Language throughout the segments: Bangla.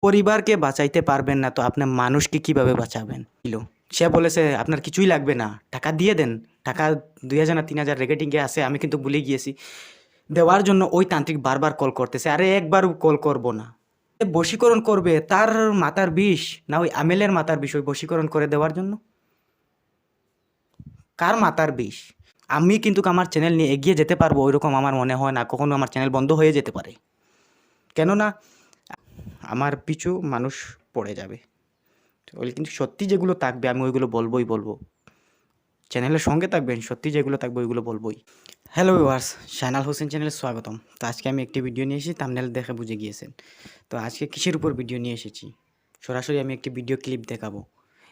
পরিবারকে বাঁচাইতে পারবেন না তো আপনার মানুষকে কিভাবে বাঁচাবেন? সে বলেছে আপনার কিছুই লাগবে না, টাকা দিয়ে দেন। টাকা ২,০০০ না ৩,০০০ রেকেটিংয়ে আছে, আমি কিন্তু ভুলে গিয়েছি। দেওয়ার জন্য ওই তান্ত্রিক বারবার কল করতেছে। আরে একবারও কল করব না। বশীকরণ করবে তার মাথার বিষ, না ওই আমেলের মাথার বিষ ওই বশীকরণ করে দেওয়ার জন্য? কার মাথার বিষ? আমি কিন্তু আমার চ্যানেল নিয়ে এগিয়ে যেতে পারবো ওইরকম আমার মনে হয় না। কখনো আমার চ্যানেল বন্ধ হয়ে যেতে পারে, কেননা আমার পিছু মানুষ পড়ে যাবে। ওই কিন্তু সত্যি যেগুলো থাকবে আমি ওইগুলো বলবো। চ্যানেলের সঙ্গে থাকবেন, সত্যি যেগুলো থাকবে ওইগুলো বলবোই। হ্যালো ভিউয়ার্স, শাহনাল হোসেন চ্যানেলে স্বাগতম। তো আজকে আমি একটি ভিডিও নিয়ে এসেছি, থাম্বনেল দেখে বুঝে গিয়েছেন। তো আজকে কিসের উপর ভিডিও নিয়ে এসেছি? সরাসরি আমি একটি ভিডিও ক্লিপ দেখাবো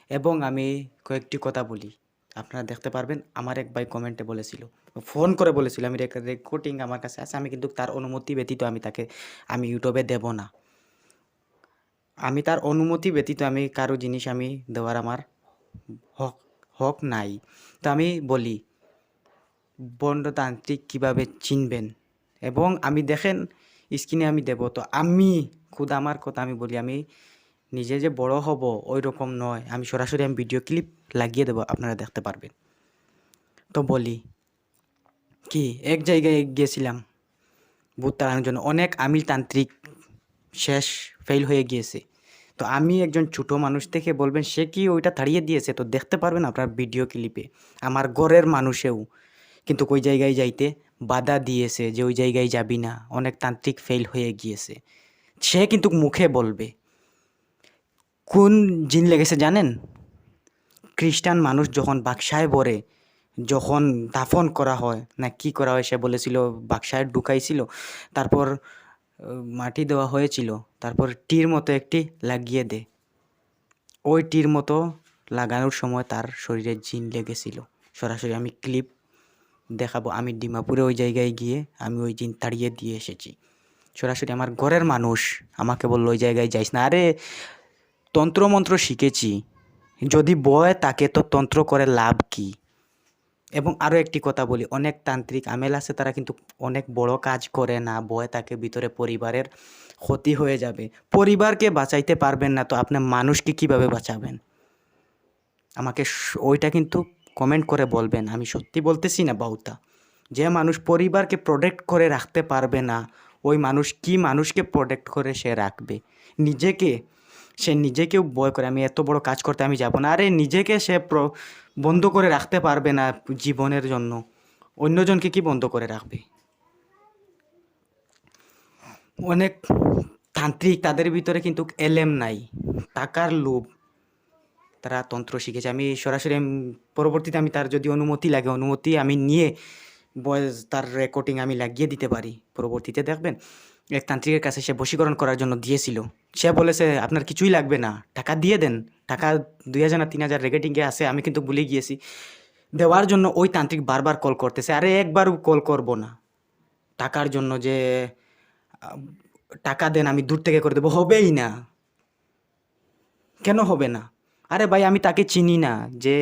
এবং আমি কয়েকটি কথা বলি, আপনারা দেখতে পারবেন। আমার এক ভাই কমেন্টে বলেছিল, ফোন করে বলেছিল, আমি রেকর্ডিং আমার কাছে আছে, আমি কিন্তু তার অনুমতি ব্যতীত আমি ইউটিউবে দেব না। আমি তার অনুমতি ব্যতীত আমি কারো জিনিস আমি দেওয়ার আমার হক হক নাই। তো আমি বলি, বন্ডতান্ত্রিক কীভাবে চিনবেন, এবং আমি দেখেন স্ক্রিনে আমি দেব। তো আমি খুদ আমার কথা আমি বলি, আমি নিজে যে বড় হব ওই রকম নয়, আমি সরাসরি আমি ভিডিও ক্লিপ লাগিয়ে দেবো, আপনারা দেখতে পারবেন। তো বলি কি, এক জায়গায় গিয়েছিলাম ভূত তাড়ানোর জন্য, অনেক আমিলতান্ত্রিক শেষ ফেল হয়ে গিয়েছে। তো আমি একজন ছোটো মানুষ থেকে বলবেন সে কি ওইটা তাড়িয়ে দিয়েছে? তো দেখতে পারবেন আপনার ভিডিও ক্লিপে। আমার ঘরের মানুষেও কিন্তু ওই জায়গায় যাইতে বাধা দিয়েছে যে ওই জায়গায় যাবি না, অনেক তান্ত্রিক ফেল হয়ে গিয়েছে। সে কিন্তু মুখে বলবে। কোন জিন লেগেছে জানেন? খ্রিস্টান মানুষ যখন বাক্সায় ভরে, যখন দাফন করা হয় না কি করা হয়, সে বলেছিল বাক্সায় ঢুকাইছিল, তারপর মাটি দেওয়া হয়েছিল, তারপর টির মতো একটি লাগিয়ে দে। ওই টির মতো লাগানোর সময় তার শরীরে জিন লেগেছিল। সরাসরি আমি ক্লিপ দেখাবো। আমি ডিমাপুরে ওই জায়গায় গিয়ে আমি ওই জিন তাড়িয়ে দিয়ে এসেছি। সরাসরি আমার ঘরের মানুষ আমাকে বললো ওই জায়গায় যাইস না। আরে তন্ত্রমন্ত্র শিখেছি, যদি বয় তাকে তো তন্ত্র করে লাভ কি? এবং আরও একটি কথা বলি, অনেক তান্ত্রিক আমেল আছে, তারা কিন্তু অনেক বড় কাজ করে না, বয় তাকে ভিতরে পরিবারের ক্ষতি হয়ে যাবে। পরিবারকে বাঁচাইতে পারবেন না তো আপনি মানুষকে কিভাবে বাঁচাবেন? আমাকে ওইটা কিন্তু কমেন্ট করে বলবেন। আমি সত্যি বলতেছি না বাউতা। যে মানুষ পরিবারকে প্রোটেক্ট করে রাখতে পারবে না, ওই মানুষ কি মানুষকে প্রোটেক্ট করে সে রাখবে? সে নিজেকেও ভয় করে, আমি এত বড় কাজ করতে আমি যাব না। আরে নিজেকে সে বন্ধ করে রাখতে পারবে না জীবনের জন্য, অন্যজনকে কি বন্ধ করে রাখবে? অনেক তান্ত্রিক, তাদের ভিতরে কিন্তু এলেম নাই, টাকার লোভ, তারা তন্ত্র শিখেছে। আমি সরাসরি পরবর্তীতে আমি তার যদি অনুমতি লাগে, অনুমতি আমি নিয়ে ভয়েস তার রেকর্ডিং আমি লাগিয়ে দিতে পারি। পরবর্তীতে দেখবেন এক তান্ত্রিকের কাছে সে বশীকরণ করার জন্য দিয়েছিল। সে বলেছে আপনার কিছুই লাগবে না, টাকা দিয়ে দেন। টাকা ২,০০০ না ৩,০০০ রেকেটিংয়ে আছে, আমি কিন্তু ভুলে গিয়েছি। দেওয়ার জন্য ওই তান্ত্রিক বারবার কল করতেছে। আরে একবারও কল করব না। টাকার জন্য যে টাকা দেন, আমি দূর থেকে করে দেবো, হবেই না। কেন হবে না? আরে ভাই আমি তাকে চিনি না, যে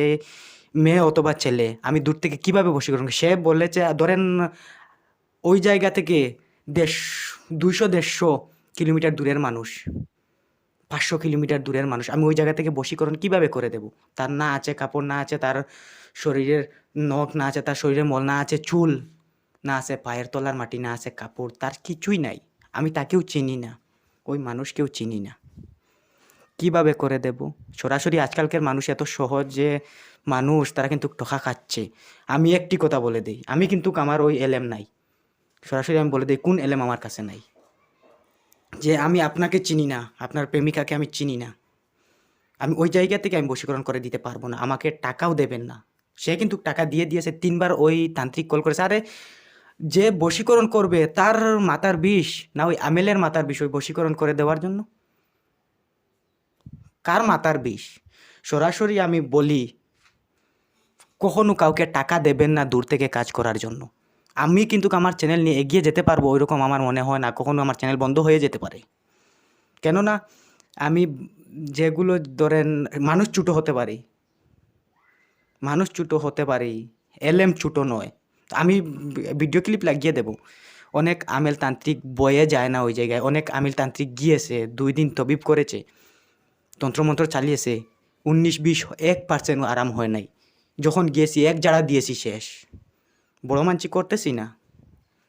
মেয়ে অথবা ছেলে, আমি দূর থেকে কিভাবে বশীকরণ? সে বলেছে ধরেন ওই জায়গা থেকে 200-150 কিলোমিটার দূরের মানুষ, 500 কিলোমিটার দূরের মানুষ, আমি ওই জায়গা থেকে বশীকরণ কিভাবে করে দেব? তার না আছে কাপড়, না আছে তার শরীরের নখ, না আছে তার শরীরের মল, না আছে চুল, না আছে পায়ের তলার মাটি, না আছে কাপড়, তার কিছুই নাই। আমি তাকেও চিনি না, ওই মানুষকেও চিনি না, কিভাবে করে দেব? সরাসরি আজকালকার মানুষ এত সহজে মানুষ, তারা কিন্তু ঠকা খাচ্ছে। আমি একটি কথা বলে দিই, আমি কিন্তু আমার ওই এলেম নাই। সরাসরি আমি বলে দিই কোন এলেম আমার কাছে নাই, যে আমি আপনাকে চিনি না, আপনার প্রেমিকাকে আমি চিনি না, আমি ওই জায়গা থেকে আমি বশীকরণ করে দিতে পারবো না। আমাকে টাকাও দেবেন না। সে কিন্তু টাকা দিয়ে দিয়েছে, 3বার ওই তান্ত্রিক কল করেছে। আরে যে বশীকরণ করবে তার মাথার বিষ, না ওই আমেলের মাথার বিষ ওই বশীকরণ করে দেওয়ার জন্য? কার মাথার বিষ? সরাসরি আমি বলি, কখনো কাউকে টাকা দেবেন না দূর থেকে কাজ করার জন্য। আমি কিন্তু আমার চ্যানেল নিয়ে এগিয়ে যেতে পারবো ওইরকম আমার মনে হয় না। কখনো আমার চ্যানেল বন্ধ হয়ে যেতে পারে, কেননা আমি যেগুলো ধরেন মানুষ ছোটো হতে পারি, এলএম ছোটো নয়। আমি ভিডিও ক্লিপ লাগিয়ে দেব। অনেক আমেল তান্ত্রিক বয়ে যায় না ওই জায়গায়, অনেক আমেল তান্ত্রিক গিয়েছে 2 দিন তবিব করেছে, তন্ত্রমন্ত্র চালিয়েছে, 19-20 1% আরাম হয় নাই। যখন গিয়েছি এক জাড়া দিয়েছি শেষ। বড় মানছি করতেছি না,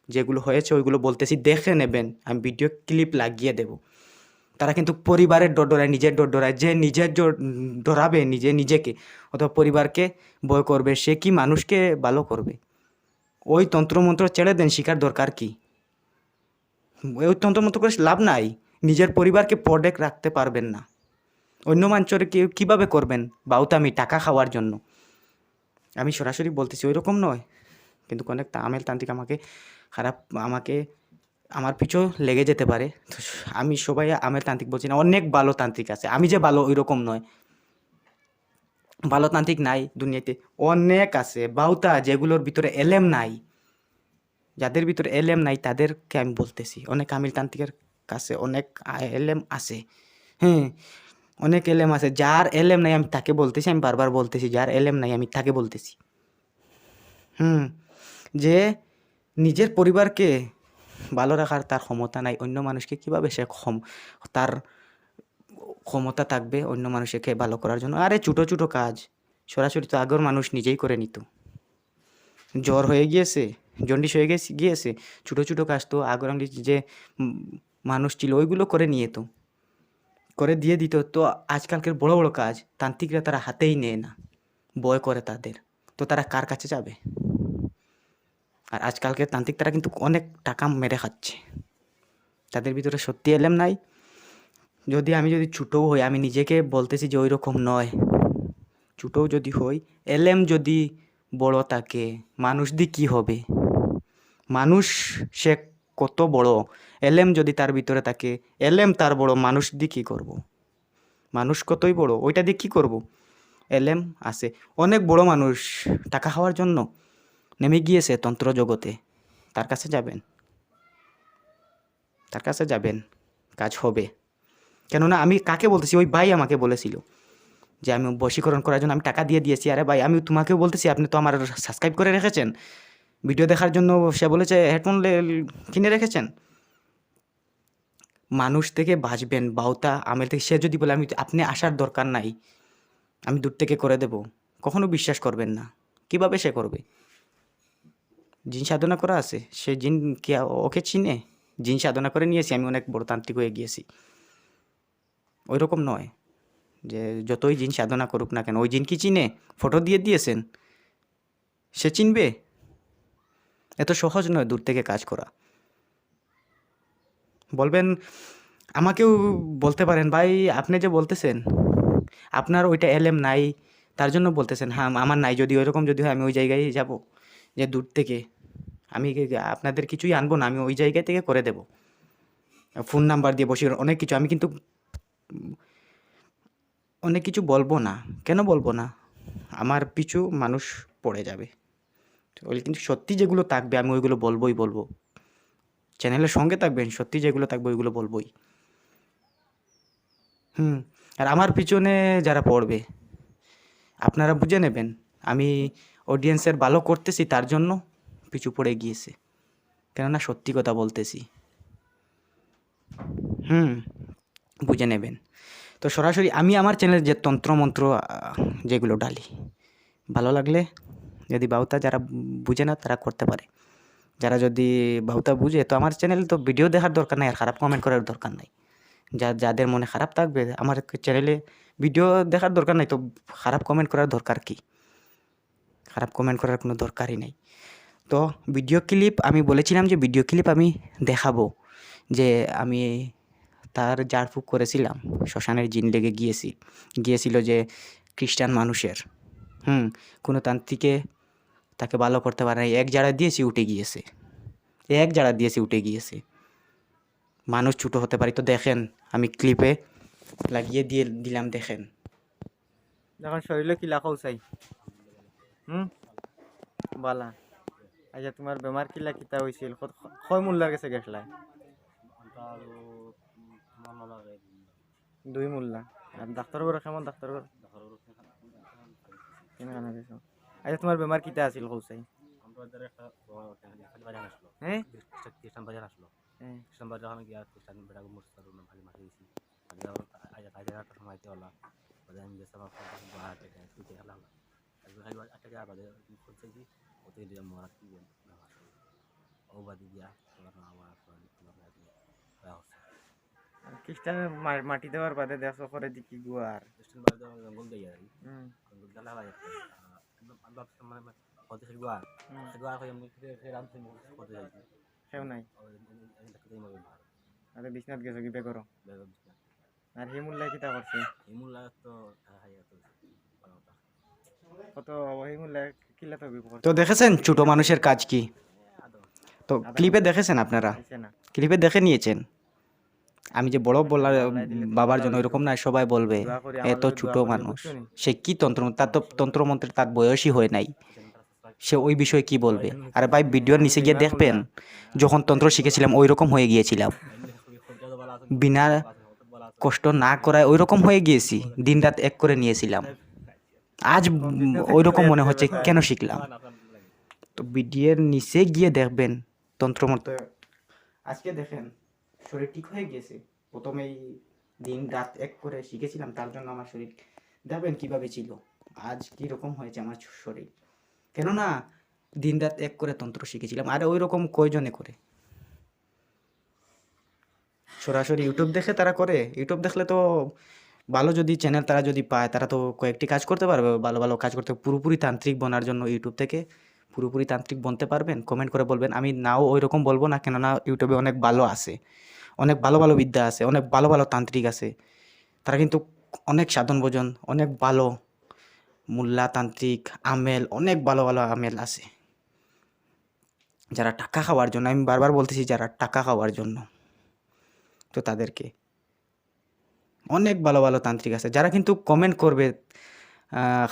যেগুলো হয়েছে ওইগুলো বলতেছি, দেখে নেবেন, আমি ভিডিও ক্লিপ লাগিয়ে দেব। তারা কিন্তু পরিবারের ডর ডরায়, নিজের ডর ডরায়, যে নিজের ডরাবে নিজেকে অথবা পরিবারকে ভয় করবে, সে কি মানুষকে ভালো করবে? ওই তন্ত্রমন্ত্র ছেড়ে দেন, শিকার দরকার কি? ওই তন্ত্রমন্ত্র করে লাভ নাই, নিজের পরিবারকে প্রোটেক্ট রাখতে পারবেন না। অন্য মানুষের কীভাবে করবেন বাউতামি টাকা খাওয়ার জন্য? আমি সরাসরি বলতেছি ওই রকম নয়, কিন্তু অনেক আমেল তান্ত্রিক আমাকে আমার পিছু লেগে যেতে পারে। তো আমি সবাই আমেল তান্ত্রিক বলছি না, অনেক ভালো তান্ত্রিক আছে, আমি যে ভালো ওই রকম নয়। ভালো তান্ত্রিক নাই দুনিয়াতে, অনেক আছে বাউতা, যেগুলোর ভিতরে এলেম নাই। যাদের ভিতরে এলেম নাই তাদেরকে আমি বলতেছি, অনেক আমিল তান্ত্রিকের কাছে অনেক এলেম আছে। হ্যাঁ, অনেক এলেম আছে। যার এলেম নাই আমি তাকে বলতেছি, আমি বারবার বলতেছি, যার এলেম নাই আমি তাকে বলতেছি। যে নিজের পরিবারকে ভালো রাখার তার ক্ষমতা নাই, অন্য মানুষকে কীভাবে সে তার ক্ষমতা থাকবে অন্য মানুষকে ভালো করার জন্য? আরে ছোটো ছোটো কাজ সরাসরি তো আগের মানুষ নিজেই করে নিত। জ্বর হয়ে গিয়েছে, জন্ডিস হয়ে গিয়েছে, ছোটো ছোটো কাজ তো আগের যে মানুষ ছিল ওইগুলো করে নিয়ে তো করে দিয়ে দিত। তো আজকালকার বড় বড় কাজ তান্ত্রিকরা তারা হাতেই নেয় না, ভয় করে তাদের। তো তারা কার কাছে যাবে? আর আজকালকার তান্ত্রিক তারা কিন্তু অনেক টাকা মেরে খাচ্ছে, তাদের ভিতরে সত্যি এলেম নাই। আমি যদি ছোটও হই, আমি নিজেকে বলতেছি যে ওই রকম নয়। ছোটও যদি হই, এলেম যদি বড় থাকে, মানুষ দিয়ে কী হবে? মানুষ সে কত বড়, এলেম যদি তার ভিতরে থাকে, এলেম তার বড়, মানুষ দিয়ে কী করব? মানুষ কতই বড়, ওইটা দিয়ে কী করব? এলেম আছে। অনেক বড় মানুষ টাকা খাওয়ার জন্য নেমে গিয়েছে তন্ত্র জগতে, তার কাছে যাবেন, কাজ হবে। কেননা আমি কাকে বলতেছি, ওই ভাই আমাকে বলেছিল যে আমি বশীকরণ করার জন্য আমি টাকা দিয়ে দিয়েছি। আরে ভাই, আমি তোমাকেও বলতেছি, আপনি তো আমার সাবস্ক্রাইব করে রেখেছেন, ভিডিও দেখার জন্য সে বলেছে হেডফোন কিনে রেখেছেন। মানুষ থেকে বাঁচবেন, বাউতা আমেল থেকে। সে যদি বলে আপনি আসার দরকার নাই, আমি দূর থেকে করে দেব, কখনো বিশ্বাস করবেন না। কিভাবে সে করবে? জিন সাধনা করা আছে, সে জিন কি ওকে চিনে? জিন সাধনা করে নিয়েছি, আমি অনেক বড় তান্ত্রিক হয়ে গিয়েছি। ওই রকম নয় যে যতই জিন সাধনা করুক না কেন, ওই জিন কি চিনে? ফটো দিয়ে দিয়েছেন, সে চিনবে? এত সহজ নয় দূর থেকে কাজ করা। বলবেন, আমাকেও বলতে পারেন, ভাই আপনি যে বলতেছেন আপনার ওইটা এলেম নাই, তার জন্য বলতেছেন। হ্যাঁ, আমার নাই, যদি ওইরকম যদি হয় আমি ওই জায়গায় যাব, যে দূর থেকে আমি আপনাদের কিছুই আনবো না, আমি ওই জায়গা থেকে করে দেব, ফোন নাম্বার দিয়ে বসে অনেক কিছু। আমি কিন্তু অনেক কিছু বলবো না। কেন বলবো না? আমার পিছু মানুষ পড়ে যাবে। ওই কিন্তু সত্যি যেগুলো থাকবে আমি ওইগুলো বলবো। চ্যানেলের সঙ্গে থাকবেন, সত্যি যেগুলো থাকবে ওইগুলো বলবোই। আর আমার পিছনে যারা পড়বে, আপনারা বুঝে নেবেন আমি অডিয়েন্সের ভালো করতেছি, তার জন্য পিছু পড়ে গিয়েছে, কেননা সত্যি কথা বলতেছি। বুঝে নেবেন। তো সরাসরি আমি আমার চ্যানেলে যে তন্ত্রমন্ত্র যেগুলো ডালি, ভালো লাগলে, যদি বাউতা যারা বুঝে না তারা করতে পারে, যারা যদি বাউতা বুঝে তো আমার চ্যানেলে তো ভিডিও দেখার দরকার নাই, আর খারাপ কমেন্ট করার দরকার নাই। যাদের মনে খারাপ থাকবে, আমার চ্যানেলে ভিডিও দেখার দরকার নাই, তো খারাপ কমেন্ট করার দরকার কি? খারাপ কমেন্ট করার কোনো দরকারই নেই। তো ভিডিও ক্লিপ আমি বলেছিলাম যে ভিডিও ক্লিপ আমি দেখাবো, যে আমি তার ঝাড়ফুঁক করেছিলাম, শ্মশানের জিন লেগে গিয়েছিল যে খ্রিস্টান মানুষের, কোনো তান্ত্রিকে তাকে ভালো করতে পারে না, এক জাড়া দিয়েছি উঠে গিয়েছে। মানুষ ছোটো হতে পারি, তো দেখেন আমি ক্লিপে লাগিয়ে দিলাম, দেখেন শরীরে কি লাখাও চাই। বালা, আচ্ছা তোমার বেমার কিলা কিতা হয়েছিল, কয় মোল্লার কাছে গেছলাই? 2 মোল্লা। আর ডাক্তার ঘর কেমন? ডাক্তার ঘর আচ্ছা তোমার বেমার কিতা আছিল কৌসাই? হ্যাঁ খ্রিস্টান বাজার আসলো হ্যাঁ খ্রিস্টান বাজার আমি গিয়া খ্রিস্টান বেটাকে মুসতার ভালো মাঠে দিয়েছি আজ একটা সময় হলা বাদে আমি গেছে আমার বাহার থেকে ছুটে গেলাম একটা গিয়ে বাদে খুঁজছি ওতে দিয়ে মরা কি ও বাদে গিয়া আমার খ্রিস্টানের মাটি দেওয়ার বাদে দেশ করে দিকি গুয়ার খ্রিস্টান বাজার জঙ্গল দিয়ে যাই জঙ্গল গেলা হয় আমি ভাবছিলাম মানে হতে সেগুলো আর হয় এমনি রামচন্দ্র হতে যাইছি সেও নাই দেখতে মনে ভালো আর বিশ্বনাথ গেছো কি বেগর আর হিমুল্লাই কিতা করছে হিমুল্লা তো কত হিমুল্লাই কিলা তো তো দেখেছেন ছোট মানুষের কাজ কি? তো ক্লিপে দেখেছেন আপনারা, না ক্লিপে দেখে নিয়েছেন। আমি যে বড় বলার বাবার জন্য এরকম না, সবাই বলবে এত ছোট মানুষ, সে কি তন্ত্রমন্ত্র, তার তো তন্ত্রমন্ত্রের তার বয়সই হয় নাই, সে ওই বিষয়ে কি বলবে? আরে ভাই ভিডিওর নিচে গিয়ে দেখবেন, যখন তন্ত্র শিখেছিলাম ওই রকম হয়ে গিয়েছিলাম, বিনা কষ্ট না করায় ওই রকম হয়ে গিয়েছি, দিন রাত এক করে নিয়েছিলাম। আজ ওই রকম মনে হচ্ছে কেন শিখলাম? তো ভিডিওর নিচে গিয়ে দেখবেন তন্ত্রমন্ত্র। আজকে দেখেন শরীর ঠিক হয়ে গেছে, প্রথমেই দিন রাত এক করে শিখেছিলাম, তার জন্য আমার শরীর দেখবেন কিভাবে ছিল, আজ কীরকম হয়েছে আমার শরীর, কেননা দিন রাত এক করে তন্ত্র শিখেছিলাম। আর ওই রকম কয়জনে করে? সরাসরি ইউটিউব দেখে তারা করে। ইউটিউব দেখলে তো ভালো যদি চ্যানেল তারা যদি পায়, তারা তো কয়েকটি কাজ করতে পারবে, ভালো ভালো কাজ করতে। পুরোপুরি তান্ত্রিক বনার জন্য ইউটিউব থেকে পুরোপুরি তান্ত্রিক বনতে পারবেন, কমেন্ট করে বলবেন। আমি নাও ওই রকম বলবো না, কেননা ইউটিউবে অনেক ভালো আছে, অনেক ভালো ভালো বিদ্যা আছে, অনেক ভালো ভালো তান্ত্রিক আছে, তারা কিন্তু অনেক সাধন ভোজন, অনেক ভালো মোল্লা তান্ত্রিক আমেল, অনেক ভালো ভালো আমেল আছে, যারা টাকা খাওয়ার জন্য, আমি বারবার বলতেছি যারা টাকা খাওয়ার জন্য, তো তাদেরকে অনেক ভালো ভালো তান্ত্রিক আছে, যারা কিন্তু কমেন্ট করবে,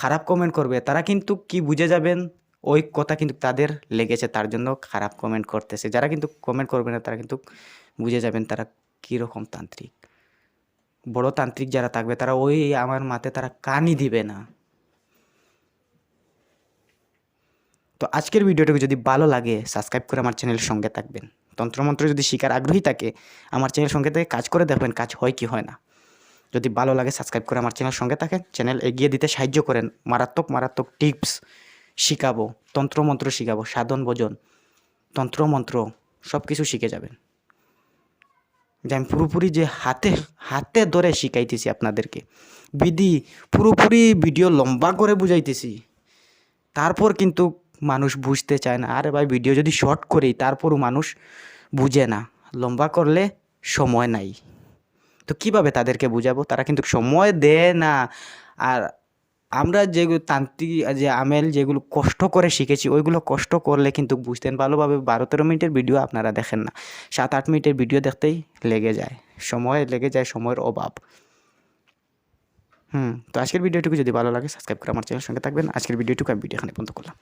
খারাপ কমেন্ট করবে, তারা কিন্তু কি বুঝে যাবেন ওই কথা কিন্তু তাদের লেগেছে, তার জন্য খারাপ কমেন্ট করতেছে। যারা কিন্তু কমেন্ট করবে না, তারা কিন্তু বুঝে যাবেন তারা কীরকম তান্ত্রিক। বড় তান্ত্রিক যারা থাকবে, তারা ওই আমার মাতে তারা কানই দিবে না। তো আজকের ভিডিওটাকে যদি ভালো লাগে, সাবস্ক্রাইব করে আমার চ্যানেলের সঙ্গে থাকবেন। তন্ত্রমন্ত্র যদি শিকার আগ্রহী থাকে, আমার চ্যানেলের সঙ্গে থেকে কাজ করে দেখবেন কাজ হয় কি হয় না। যদি ভালো লাগে সাবস্ক্রাইব করে আমার চ্যানেলের সঙ্গে থাকেন, চ্যানেল এগিয়ে দিতে সাহায্য করেন। মারাত্মক মারাত্মক টিপস শিখাবো, তন্ত্রমন্ত্র শিখাবো, সাধন ভোজন, তন্ত্রমন্ত্র সব কিছু শিখে যাবেন। যে আমি পুরোপুরি যে হাতে হাতে ধরে শিখাইতেছি আপনাদেরকে বিধি, পুরোপুরি ভিডিও লম্বা করে বুঝাইতেছি, তারপর কিন্তু মানুষ বুঝতে চায় না। আরে ভাই ভিডিও যদি শর্ট করি তারপরও মানুষ বুঝে না, লম্বা করলে সময় নাই, তো কিভাবে তাদেরকে বুঝাবো? তারা কিন্তু সময় দেয় না। আর আমরা যেগুলো তান্ত্রিক যে আমেল যেগুলো কষ্ট করে শিখেছি, ওইগুলো কষ্ট করলে কিন্তু বুঝতেন ভালোভাবে। 12-13 মিনিটের ভিডিও আপনারা দেখেন না, 7-8 মিনিটের ভিডিও দেখতেই লেগে যায়, সময় লেগে যায়, সময়ের অভাব। তো আজকের ভিডিওটুকু যদি ভালো লাগে সাবস্ক্রাইব করে আমার চ্যানেলের সঙ্গে থাকবেন। আজকের ভিডিওটুকু আমি ভিডিও এখানে বন্ধ করলাম।